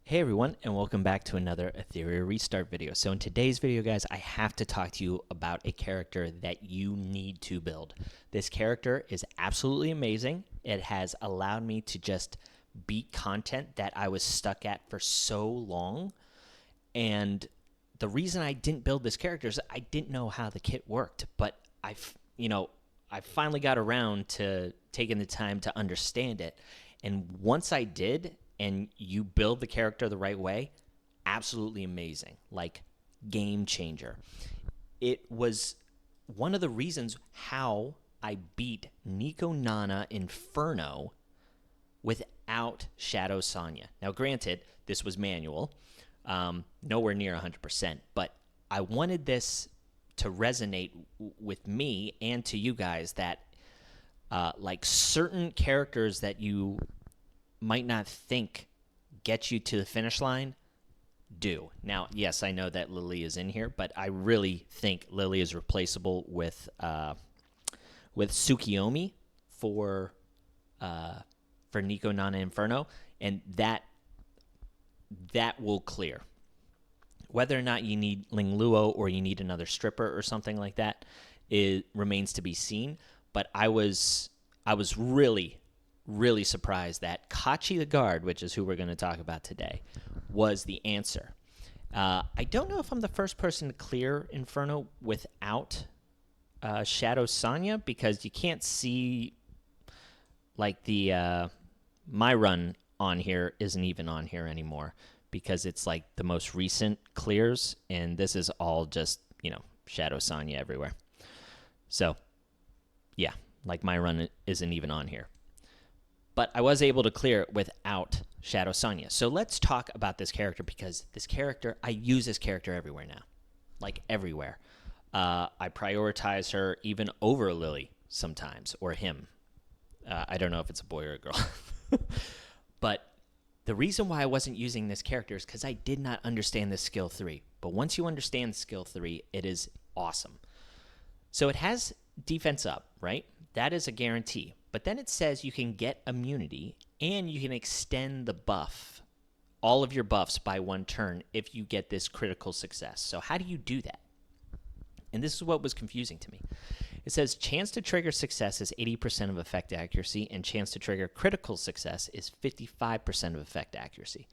Hey everyone, and welcome back to another Etheria Restart video. So in today's video, guys, I have to talk to you about a character that you need to build. This character is absolutely amazing. It has allowed me to just beat content that I was stuck at for so long. And the reason I didn't build this character is I didn't know how the kit worked, but I finally got around to taking the time to understand it. And once I did, and you build the character the right way, absolutely amazing. Like, game changer. It was one of the reasons how I beat NicoNana Inferno without Shadow Sonya. Now, granted, this was manual, nowhere near 100%, but I wanted this to resonate with me and to you guys that like certain characters that you might not think get you to the finish line do. Now, yes, I know that Lily is in here, but I really think Lily is replaceable with Tsukiyomi for NicoNana Inferno, and that will clear. Whether or not you need Ling Luo or you need another stripper or something like that, it remains to be seen. But I was really surprised that Cachi the Guard, which is who we're going to talk about today, was the answer. I don't know if I'm the first person to clear Inferno without Shadow Sonya, because you can't see, like, the my run on here isn't even on here anymore because it's like the most recent clears, and this is all just, Shadow Sonya everywhere. So, yeah, like my run isn't even on here. But I was able to clear it without Shadow Sonya. So let's talk about this character, because this character, I use this character everywhere now. Like, everywhere. I prioritize her even over Lily sometimes, or him. I don't know if it's a boy or a girl. But the reason why I wasn't using this character is because I did not understand the skill 3. But once you understand skill 3, it is awesome. So it has defense up, right? That is a guarantee. But then it says you can get immunity and you can extend the buff, all of your buffs, by 1 turn if you get this critical success. So how do you do that? And this is what was confusing to me. It says chance to trigger success is 80% of effect accuracy, and chance to trigger critical success is 55% of effect accuracy.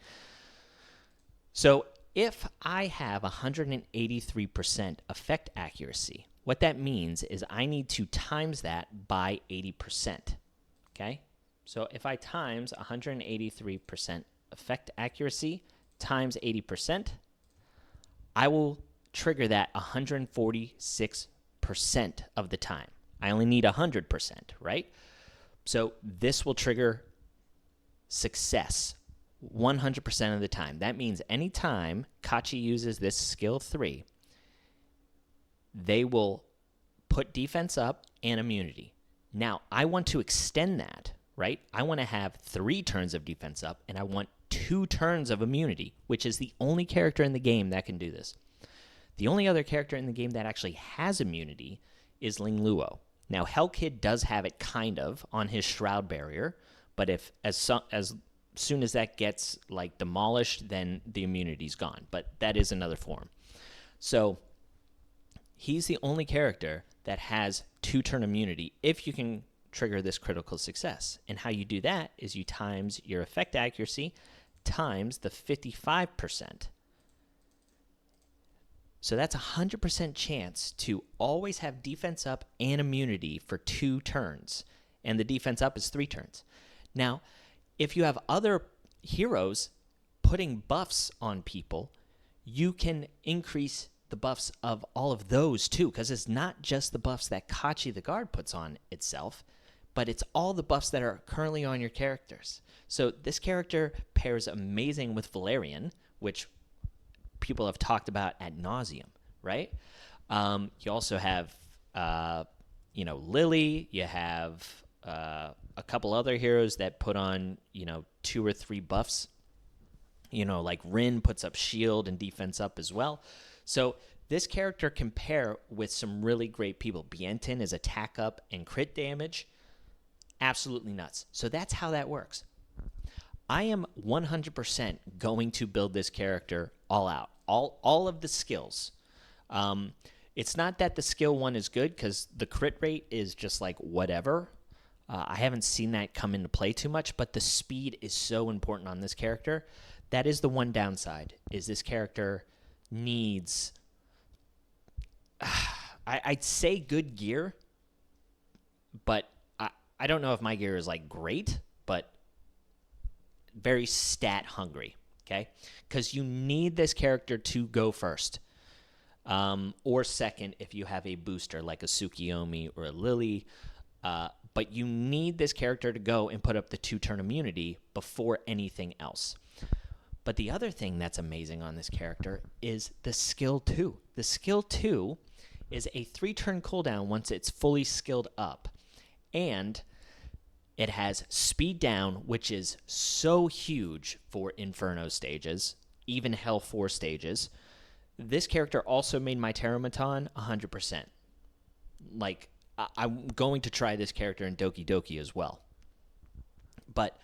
So if I have 183% effect accuracy, what that means is I need to times that by 80%, okay? So if I times 183% effect accuracy times 80%, I will trigger that 146% of the time. I only need 100%, right? So this will trigger success 100% of the time. That means anytime Kachi uses this skill 3, they will put defense up and immunity. Now, I want to extend that, right? I want to have 3 turns of defense up, and I want 2 turns of immunity, which is the only character in the game that can do this. The only other character in the game that actually has immunity is Ling Luo. Now, Hellkid does have it kind of on his Shroud Barrier, but if as soon as that gets, like, demolished, then the immunity's gone. But that is another form. So he's the only character that has 2-turn immunity if you can trigger this critical success. And how you do that is you times your effect accuracy times the 55%. So that's 100% chance to always have defense up and immunity for 2 turns. And the defense up is 3 turns. Now, if you have other heroes putting buffs on people, you can increase the buffs of all of those too, because it's not just the buffs that Cachi the Guard puts on itself, but it's all the buffs that are currently on your characters. So this character pairs amazing with Valerian, which people have talked about ad nauseum, right? You also have, Lily. You have a couple other heroes that put on, 2 or 3 buffs. Like Rin puts up shield and defense up as well. So this character can pair with some really great people. Bienten is attack up and crit damage. Absolutely nuts. So that's how that works. I am 100% going to build this character all out, all of the skills. It's not that the skill one is good, because the crit rate is just like whatever. I haven't seen that come into play too much, but the speed is so important on this character. That is the one downside, is this character needs, I'd say good gear, but I don't know if my gear is like great, but very stat hungry, okay? Because you need this character to go first. Or second if you have a booster like a Tsukiyomi or a Lily. But you need this character to go and put up the 2-turn immunity before anything else. But the other thing that's amazing on this character is the skill 2. The skill 2 is a 3-turn cooldown once it's fully skilled up. And it has speed down, which is so huge for Inferno stages, even Hell 4 stages. This character also made my Terramaton 100%. Like, I'm going to try this character in Doki Doki as well. But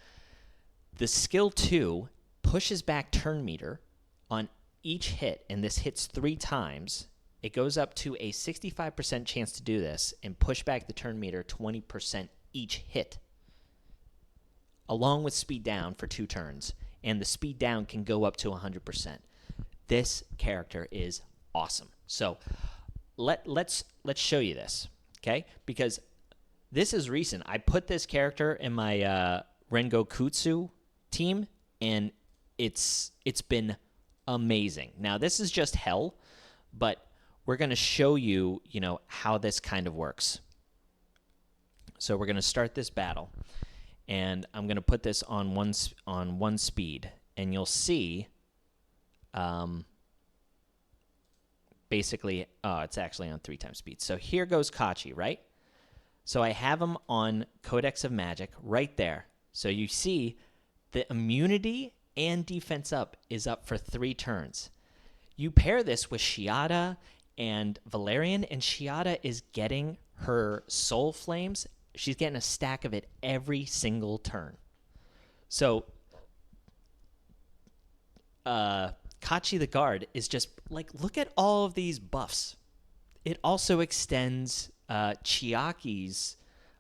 the skill 2 pushes back turn meter on each hit, and this hits 3 times. It goes up to a 65% chance to do this and push back the turn meter 20% each hit, along with speed down for 2 turns. And the speed down can go up to 100%. This character is awesome. So let's show you this, okay? Because this is recent. I put this character in my Rengokutsu team, and it's been amazing. Now, this is just hell, but we're going to show you, how this kind of works. So we're going to start this battle, and I'm going to put this on one speed, and you'll see basically, it's actually on 3 times speed. So here goes Kachi, right? So I have him on Codex of Magic right there. So you see the immunity and defense up is up for 3 turns. You pair this with Shiada and Valerian, and Shiada is getting her Soul Flames. She's getting a stack of it every single turn. So Cachi the Guard is just, like, look at all of these buffs. It also extends Chiaki's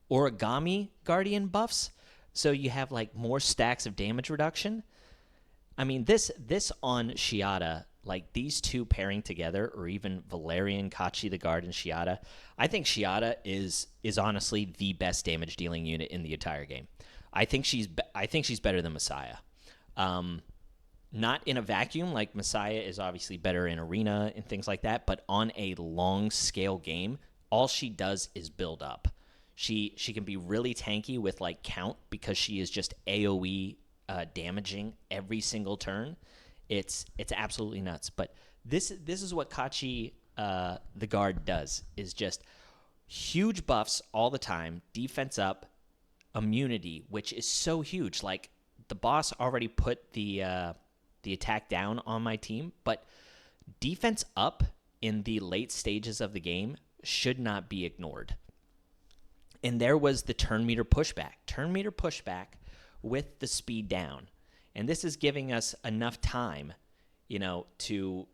Origami Guardian buffs, so you have, like, more stacks of damage reduction. I mean, this on Shiada, like, these two pairing together, or even Valerian, Cachi the Guard, and Shiada, I think Shiada is honestly the best damage dealing unit in the entire game. I think she's better than Messiah. Not in a vacuum, like Messiah is obviously better in arena and things like that, but on a long scale game, all she does is build up. She can be really tanky with, like, count, because she is just AoE damaging every single turn. It's absolutely nuts. But this is what Cachi the Guard does, is just huge buffs all the time, defense up, immunity, which is so huge. Like, the boss already put the attack down on my team, but defense up in the late stages of the game should not be ignored. And there was the turn meter pushback with the speed down. And this is giving us enough time, to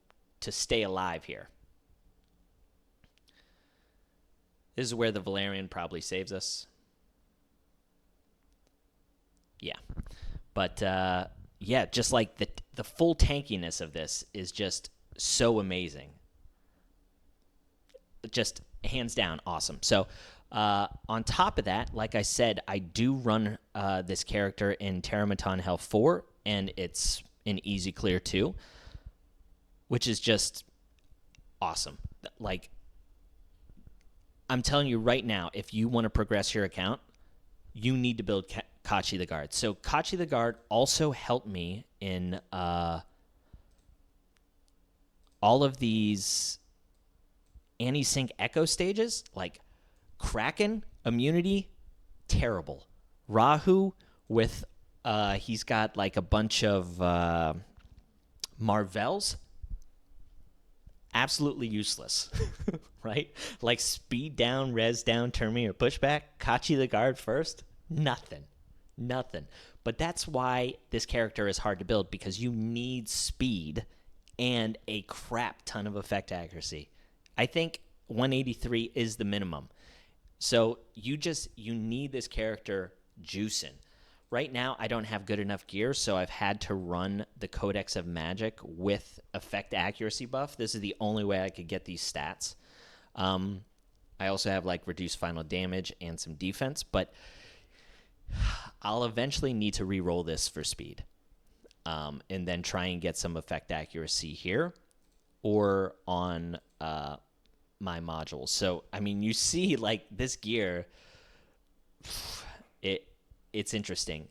stay alive here. This is where the Valerian probably saves us. Yeah. But, yeah, just like the full tankiness of this is just so amazing. Just hands down awesome. So on top of that, like I said, I do run this character in Terramaton Hell 4, and it's an easy clear 2, which is just awesome. Like, I'm telling you right now, if you want to progress your account, you need to build Cachi the Guard. So Cachi the Guard also helped me in all of these anti-sync echo stages. Like, Kraken immunity, terrible. Rahu with he's got, like, a bunch of Marvels, absolutely useless. Right? Like, speed down, res down, turn me, or pushback. Cachi the Guard first, nothing. Nothing. But that's why this character is hard to build, because you need speed and a crap ton of effect accuracy. I think 183 is the minimum. So you need this character juicing. Right now, I don't have good enough gear, so I've had to run the Codex of Magic with effect accuracy buff. This is the only way I could get these stats. I also have like reduced final damage and some defense, but I'll eventually need to re-roll this for speed, and then try and get some effect accuracy here or on my modules. So, I mean, you see like this gear, it's interesting.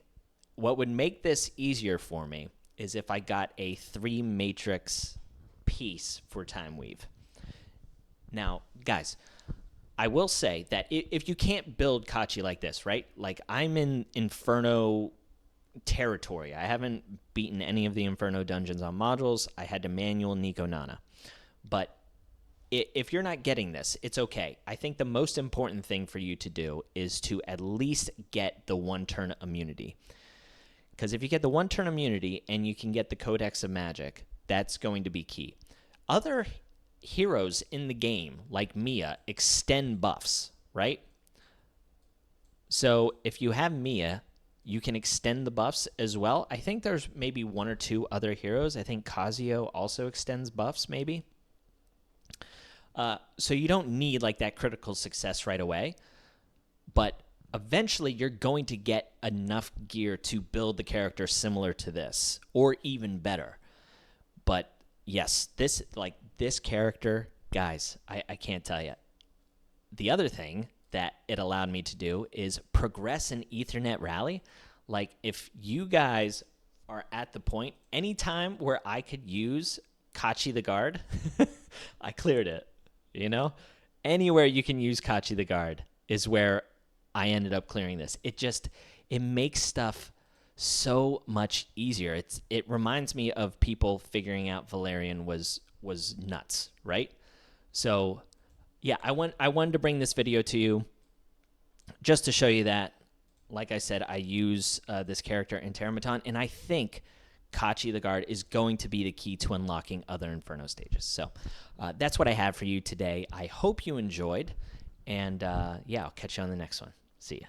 What would make this easier for me is if I got a 3 matrix piece for Time Weave. Now, guys, I will say that if you can't build Kachi like this, right? Like, I'm in Inferno territory. I haven't beaten any of the Inferno dungeons on modules. I had to manual NicoNana. But if you're not getting this, it's okay. I think the most important thing for you to do is to at least get the 1-turn immunity. Because if you get the 1-turn immunity and you can get the Codex of Magic, that's going to be key. Other heroes in the game, like Mia, extend buffs, right? So if you have Mia, you can extend the buffs as well. I think there's maybe 1 or 2 other heroes. I think Kazuo also extends buffs, maybe. So you don't need like that critical success right away, but eventually you're going to get enough gear to build the character similar to this, or even better. But yes, this character, guys, I can't tell you. The other thing that it allowed me to do is progress in Ethernet Rally. Like, if you guys are at the point, anytime where I could use Cachi the Guard, I cleared it. You know, anywhere you can use Cachi the Guard is where I ended up clearing this. It makes stuff so much easier. It reminds me of people figuring out Valerian was nuts, right? So yeah, I wanted to bring this video to you just to show you that. Like I said, I use this character in Terramaton, and I think Cachi the Guard is going to be the key to unlocking other Inferno stages. So that's what I have for you today. I hope you enjoyed, and yeah, I'll catch you on the next one. See ya.